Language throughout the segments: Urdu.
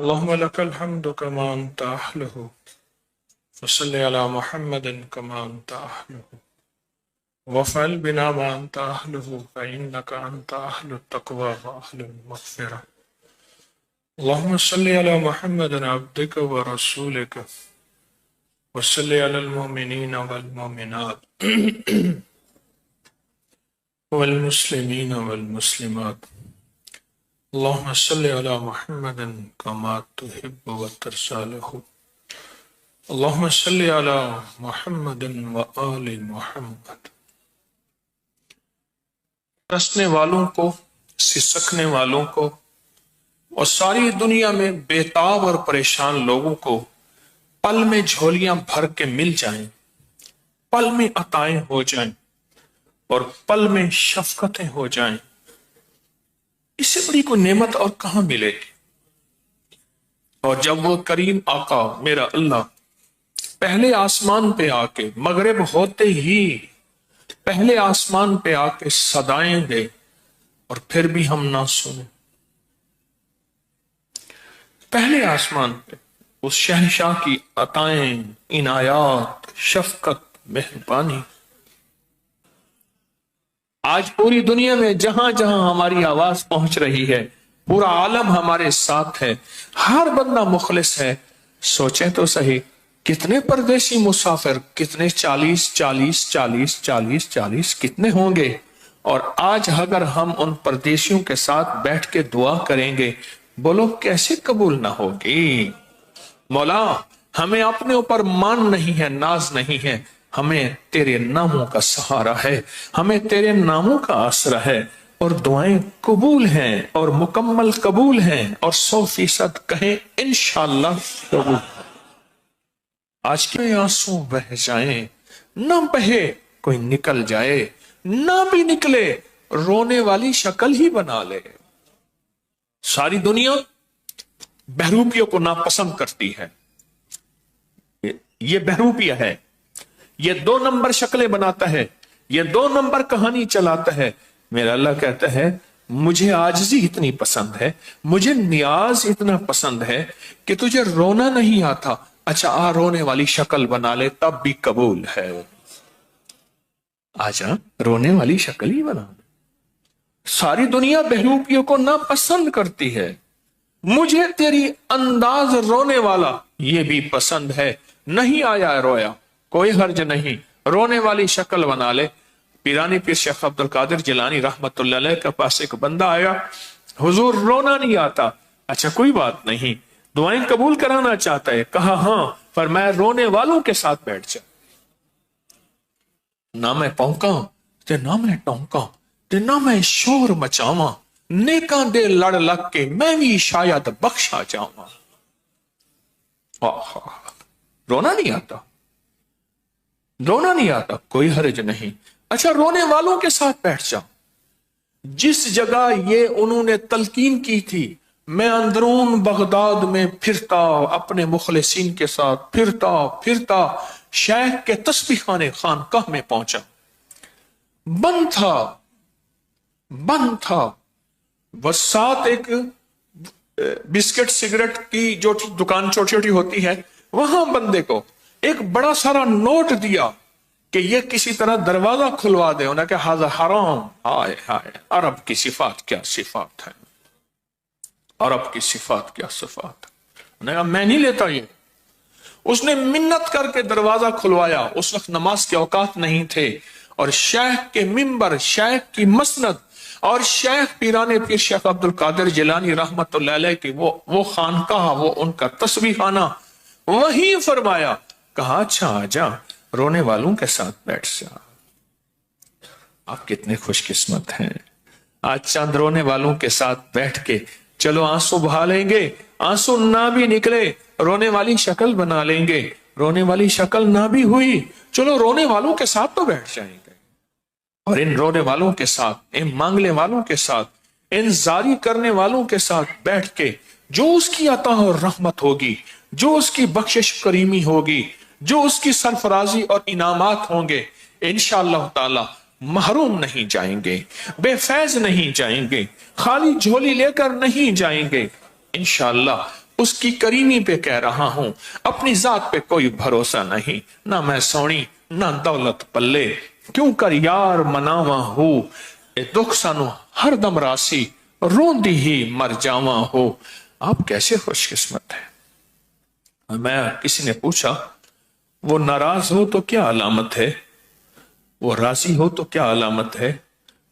اللهم لك الحمد كما أنت أهله وصل على محمد كما أنت أهله وافعل بنا ما أنت أهله فإنك أنت أهل التقوى وأهل المغفرة. اللهم صل على محمد عبدك ورسولك وصل على المؤمنين والمؤمنات والمسلمين والمسلمات. اللهم صل على محمد كما تحب وترضى له. اللهم صل على محمد وآل محمد. رسنے والوں کو، سسکنے والوں کو اور ساری دنیا میں بےتاب اور پریشان لوگوں کو پل میں جھولیاں بھر کے مل جائیں، پل میں عطائیں ہو جائیں اور پل میں شفقتیں ہو جائیں، اس سے بڑی کوئی نعمت اور کہاں ملے گی؟ اور جب وہ کریم آقا میرا اللہ پہلے آسمان پہ آ کے، مغرب ہوتے ہی پہلے آسمان پہ آ کے صدائیں دے اور پھر بھی ہم نہ سنیں، پہلے آسمان پہ اس شہنشاہ کی عطائیں، عنایات، شفقت، مہربانی آج پوری دنیا میں جہاں جہاں ہماری آواز پہنچ رہی ہے، پورا عالم ہمارے ساتھ ہے، ہر بندہ مخلص ہے۔ سوچیں تو صحیح، کتنے پردیسی مسافر، کتنے 40 کتنے ہوں گے؟ اور آج اگر ہم ان پردیسیوں کے ساتھ بیٹھ کے دعا کریں گے، بولو کیسے قبول نہ ہوگی؟ مولا ہمیں اپنے اوپر مان نہیں ہے، ناز نہیں ہے، ہمیں تیرے ناموں کا سہارا ہے، ہمیں تیرے ناموں کا آسرا ہے، اور دعائیں قبول ہیں اور مکمل قبول ہیں، اور 100% کہیں انشاءاللہ قبول۔ آج کے آنسو بہ جائیں، نہ بہے کوئی نکل جائے، نہ بھی نکلے رونے والی شکل ہی بنا لے۔ ساری دنیا بہروپیوں کو ناپسند کرتی ہے، یہ بہروپیہ ہے، یہ 2 نمبر شکلیں بناتا ہے، یہ 2 نمبر کہانی چلاتا ہے۔ میرا اللہ کہتا ہے مجھے عاجزی اتنی پسند ہے، مجھے نیاز اتنا پسند ہے کہ تجھے رونا نہیں آتا، اچھا آ رونے والی شکل بنا لے تب بھی قبول ہے۔ آجا رونے والی شکل ہی بنا لے۔ ساری دنیا بہروپیوں کو ناپسند کرتی ہے، مجھے تیری انداز رونے والا یہ بھی پسند ہے، نہیں آیا رویا کوئی حرج نہیں، رونے والی شکل بنا لے۔ پیرانی پیر شیخ عبد القادر جیلانی رحمت اللہ علیہ کے پاس ایک بندہ آیا، حضور رونا نہیں آتا، اچھا کوئی بات نہیں، دعائیں قبول کرانا چاہتا ہے، کہا ہاں، فرمایا رونے والوں کے ساتھ بیٹھ جا، نہ میں پونکاں تے نہ میں ٹونکاں تے نہ میں شور مچاواں، نیکاں دے لڑ لگ کے میں بھی شاید بخشا جاواں۔ رونا نہیں آتا، رونا نہیں آتا کوئی حرج نہیں، اچھا رونے والوں کے ساتھ بیٹھ جا۔ جس جگہ یہ انہوں نے تلقین کی تھی، میں اندرون بغداد میں پھرتا، اپنے مخلصین کے ساتھ پھرتا شیخ کے تسبیح خانے خانقاہ میں پہنچا، بند تھا، وہ ساتھ ایک بسکٹ سگریٹ کی جو دکان چھوٹی چھوٹی ہوتی ہے، وہاں بندے کو ایک بڑا سارا نوٹ دیا کہ یہ کسی طرح دروازہ کھلوا دے۔ انہوں نے کہا ہذا حرام، ہائے ہائے، عرب کی صفات کیا صفات ہے، عرب کی صفات کیا صفات ہے۔ انہوں نے کہا میں نہیں لیتا یہ۔ اس نے منت کر کے دروازہ کھلوایا، اس وقت نماز کے اوقات نہیں تھے، اور شیخ کے منبر، شیخ کی مسند اور شیخ پیرانے پیر شیخ عبد القادر جیلانی رحمت اللہ علیہ کی وہ خانقاہ، وہ ان کا تسبیح خانہ، وہیں فرمایا، کہا اچھا آجا رونے والوں کے ساتھ بیٹھ جا۔ آپ کتنے خوش قسمت ہیں، آج چند رونے والوں کے ساتھ بیٹھ کے چلو آنسو بہا لیں گے، آنسو نہ بھی نکلے رونے والی شکل بنا لیں گے، رونے والی شکل نہ بھی ہوئی چلو رونے والوں کے ساتھ تو بیٹھ جائیں گے، اور ان رونے والوں کے ساتھ، ان مانگنے والوں کے ساتھ، ان زاری کرنے والوں کے ساتھ بیٹھ کے جو اس کی عطا اور رحمت ہوگی، جو اس کی بخشش کریمی ہوگی، جو اس کی سرفرازی اور انعامات ہوں گے، انشاءاللہ تعالی محروم نہیں جائیں گے، بے فیض نہیں جائیں گے، خالی جھولی لے کر نہیں جائیں گے، انشاءاللہ اس کی کریمی پہ کہہ رہا ہوں، اپنی ذات پہ کوئی بھروسہ نہیں، نہ میں سونی نہ دولت پلے، کیوں کر یار مناواں ہو، اے دکھ سانو ہر دم راسی، روندی ہی مر جاواں ہو۔ آپ کیسے خوش قسمت ہیں۔ میں کسی نے پوچھا وہ ناراض ہو تو کیا علامت ہے، وہ راضی ہو تو کیا علامت ہے؟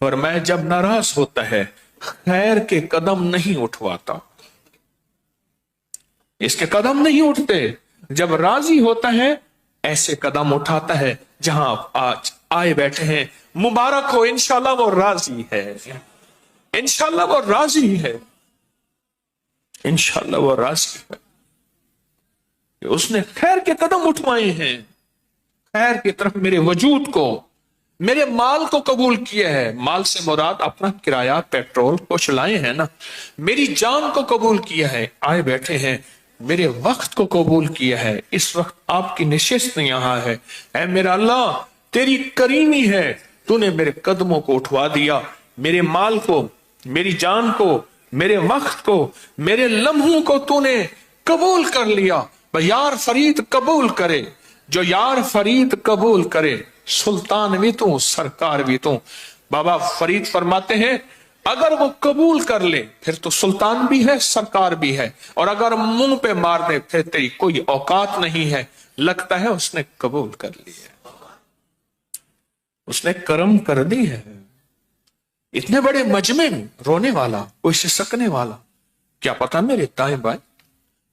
اور میں جب ناراض ہوتا ہے خیر کے قدم نہیں اٹھواتا، اس کے قدم نہیں اٹھتے، جب راضی ہوتا ہے ایسے قدم اٹھاتا ہے جہاں آپ آج آئے بیٹھے ہیں۔ مبارک ہو، انشاءاللہ وہ راضی ہے، انشاءاللہ وہ راضی ہے، انشاءاللہ وہ راضی ہے کہ اس نے خیر کے قدم اٹھوائے ہیں، خیر کی طرف میرے وجود کو، میرے مال کو قبول کیا ہے۔ مال سے مراد اپنا کرایہ پیٹرول کچھ لائے ہیں نا، میری جان کو قبول کیا ہے، آئے بیٹھے ہیں، میرے وقت کو قبول کیا ہے، اس وقت آپ کی نشست یہاں ہے۔ اے میرا اللہ تیری کریمی ہے، تو نے میرے قدموں کو اٹھوا دیا، میرے مال کو، میری جان کو، میرے وقت کو، میرے لمحوں کو تو نے قبول کر لیا۔ یار فرید قبول کرے، جو یار فرید قبول کرے، سلطان بھی تو سرکار بھی تو۔ بابا فرید فرماتے ہیں اگر وہ قبول کر لے پھر تو سلطان بھی ہے سرکار بھی ہے، اور اگر منہ پہ مار دے پھر تیری کوئی اوقات نہیں ہے۔ لگتا ہے اس نے قبول کر لی ہے، اس نے کرم کر دی ہے۔ اتنے بڑے مجمع میں رونے والا، کوئی سسکنے والا، کیا پتا میرے دائیں بائیں،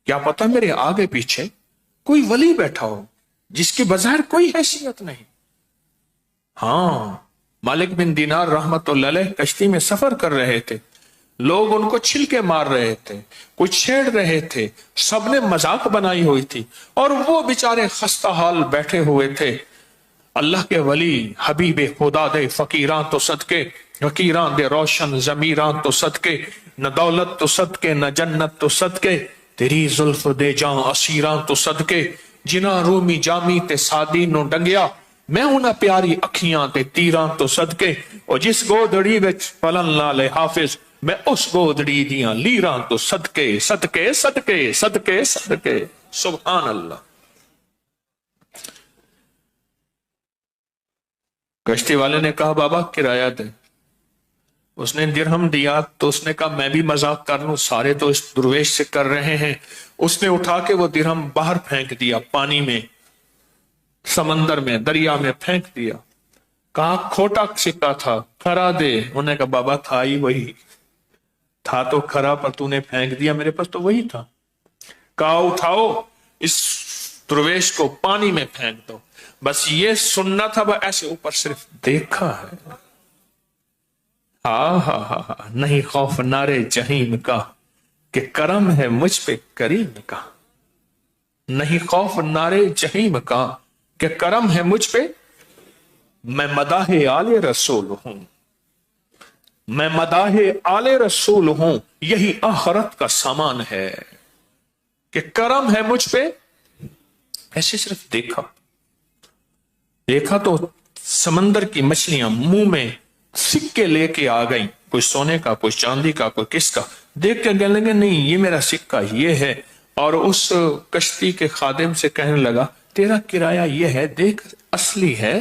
کیا پتا میرے آگے پیچھے کوئی ولی بیٹھا ہو جس کی بظاہر کوئی حیثیت نہیں۔ ہاں، مالک بن دینار رحمت اللہ علیہ کشتی میں سفر کر رہے تھے، لوگ ان کو چھلکے مار رہے تھے، کوئی چھیڑ رہے تھے، سب نے مذاق بنائی ہوئی تھی، اور وہ بیچارے خستہ حال بیٹھے ہوئے تھے۔ اللہ کے ولی حبیب خدا دے فقیران تو صدقے، فقیران دے روشن ضمیران تو صدقے، نہ دولت تو صدقے نہ جنت تو صدقے، تیری زلف دے جان اسیران تو صدقے، جنا رومی جامی تے سادی نو ڈنگیا، میں انہاں پیاری اکھیاں تے تیراں تو صدقے، اور جس گودڑی وچ پلن لالے حافظ، میں اس گودڑی دیاں لیراں تو صدقے صدقے صدقے صدقے صدقے۔ سبحان اللہ۔ کشتی والے نے کہا بابا کرایہ دے، اس نے درہم دیا تو اس نے کہا میں بھی مذاق کر لوں، سارے تو اس درویش سے کر رہے ہیں۔ اس نے اٹھا کے وہ درہم باہر پھینک دیا، پانی میں، سمندر میں، دریا میں پھینک دیا۔ کہا کھوٹا سکہ تھا، کھرا دے۔ انہوں نے کہا بابا تھا ہی وہی، تھا تو کھرا پر تو نے پھینک دیا، میرے پاس تو وہی تھا۔ کہا اٹھاؤ اس درویش کو پانی میں پھینک دو۔ بس یہ سننا تھا، ایسے اوپر صرف دیکھا ہے۔ ہاں ہاں ہاں ہاں، نہیں خوف نارے جہیم کا کہ کرم ہے مجھ پہ کریم کا، نہیں خوف نارے جہیم کا کہ کرم ہے مجھ پہ، میں مداح آل رسول ہوں، میں مداح آل رسول ہوں، یہی آخرت کا سامان ہے کہ کرم ہے مجھ پہ۔ ایسے صرف دیکھا، دیکھا تو سمندر کی مچھلیاں منہ میں سکے لے کے آ گئیں، کوئی سونے کا، کوئی چاندی کا، کوئی کس کا۔ دیکھ کے کہنے لگے نہیں یہ میرا سکہ یہ ہے، اور اس کشتی کے خادم سے کہنے لگا تیرا کرایہ یہ ہے، دیکھ اصلی ہے۔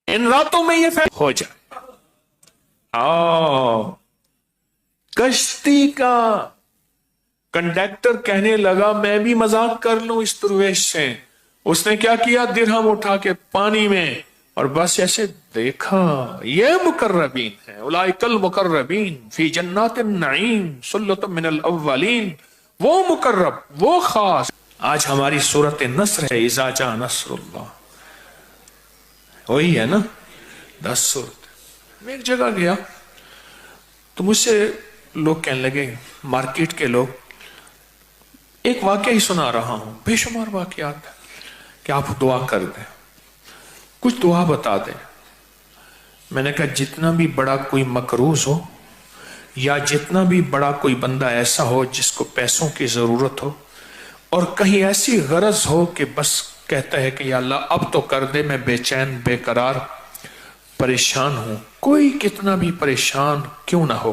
ان راتوں میں یہ فیصلہ ہو جائے۔ کشتی کا کنڈکٹر کہنے لگا میں بھی مذاق کر لوں اس درویش سے۔ اس نے کیا کیا، درہم اٹھا کے پانی میں، اور بس ایسے دیکھا، یہ مقربین ہیں، اولئک المقربین فی جنات النعیم ثلۃ من الاولین، وہ مقرب، وہ خاص۔ آج ہماری سورۃ نصر ہے، اذا جاء نصر اللہ، وہی ہے نا 10 سورت۔ میں ایک جگہ گیا تو مجھ سے لوگ کہنے لگے، مارکیٹ کے لوگ، ایک واقعہ ہی سنا رہا ہوں، بے شمار واقعات کہ آپ دعا کر دیں، کچھ دعا بتا دیں۔ میں نے کہا جتنا بھی بڑا کوئی مقروض ہو، یا جتنا بھی بڑا کوئی بندہ ایسا ہو جس کو پیسوں کی ضرورت ہو، اور کہیں ایسی غرض ہو کہ بس کہتا ہے کہ یا اللہ اب تو کر دے، میں بے چین بے قرار پریشان ہوں، کوئی کتنا بھی پریشان کیوں نہ ہو،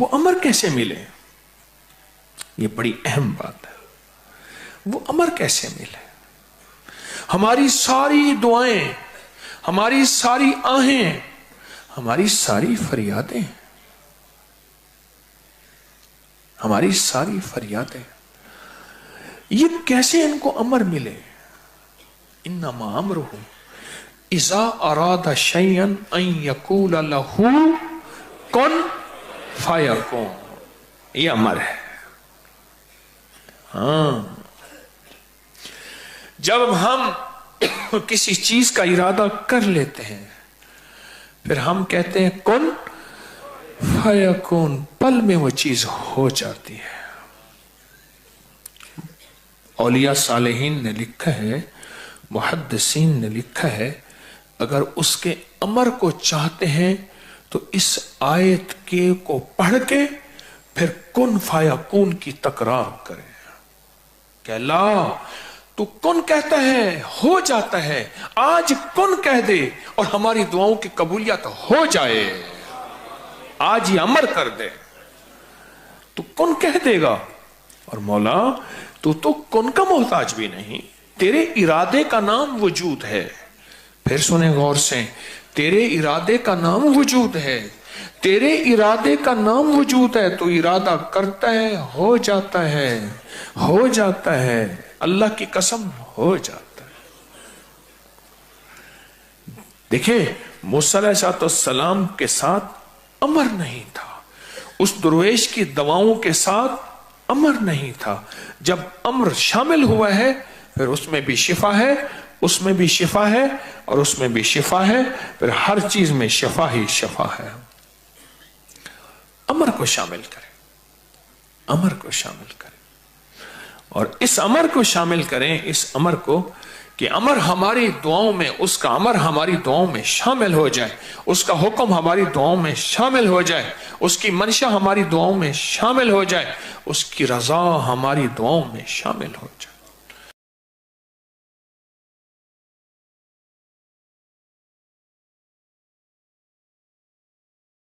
وہ امر کیسے ملے؟ یہ بڑی اہم بات ہے. وہ امر کیسے ملے؟ ہماری ساری دعائیں، ہماری ساری آہیں، ہماری ساری فریادیں، ہماری ساری فریادیں، یہ کیسے ان کو امر ملے؟ انما امرہ اذا اراد شیئا ان یقول لہ کن فیکون. یہ امر ہے. ہاں، جب ہم کسی چیز کا ارادہ کر لیتے ہیں پھر ہم کہتے ہیں کن فیکون، پل میں وہ چیز ہو جاتی ہے. اولیاء صالحین نے لکھا ہے، محدثین نے لکھا ہے، اگر اس کے امر کو چاہتے ہیں تو اس آیت کے کو پڑھ کے پھر کن فیکون کی تکرار کریں کہ اللہ تو کن کہتا ہے ہو جاتا ہے، آج کن کہہ دے اور ہماری دعاؤں کی قبولیت ہو جائے. آج یہ امر کر دے تو کن کہہ دے گا. اور مولا تو کن کا محتاج بھی نہیں، تیرے ارادے کا نام وجود ہے. پھر سنیں غور سے، تیرے ارادے کا نام وجود ہے، تیرے ارادے کا نام وجود ہے، تو ارادہ کرتا ہے ہو جاتا ہے، ہو جاتا ہے. اللہ کی قسم ہو جاتا ہے. دیکھیں موسیٰ علیہ السلام کے ساتھ امر نہیں تھا، اس درویش کی دواؤں کے ساتھ امر نہیں تھا. جب امر شامل ہوا ہے پھر اس میں بھی شفا ہے، اس میں بھی شفا ہے، اور اس میں بھی شفا ہے، پھر ہر چیز میں شفا ہی شفا ہے. امر کو شامل کریں، امر کو شامل کریں، اور اس امر کو شامل کریں، اس امر کو کہ امر ہماری دعاؤں میں، اس کا امر ہماری دعاؤں میں شامل ہو جائے، اس کا حکم ہماری دعاؤں میں شامل ہو جائے، اس کی منشا ہماری دعاؤں میں شامل ہو جائے، اس کی رضا ہماری دعاؤں میں شامل ہو جائے.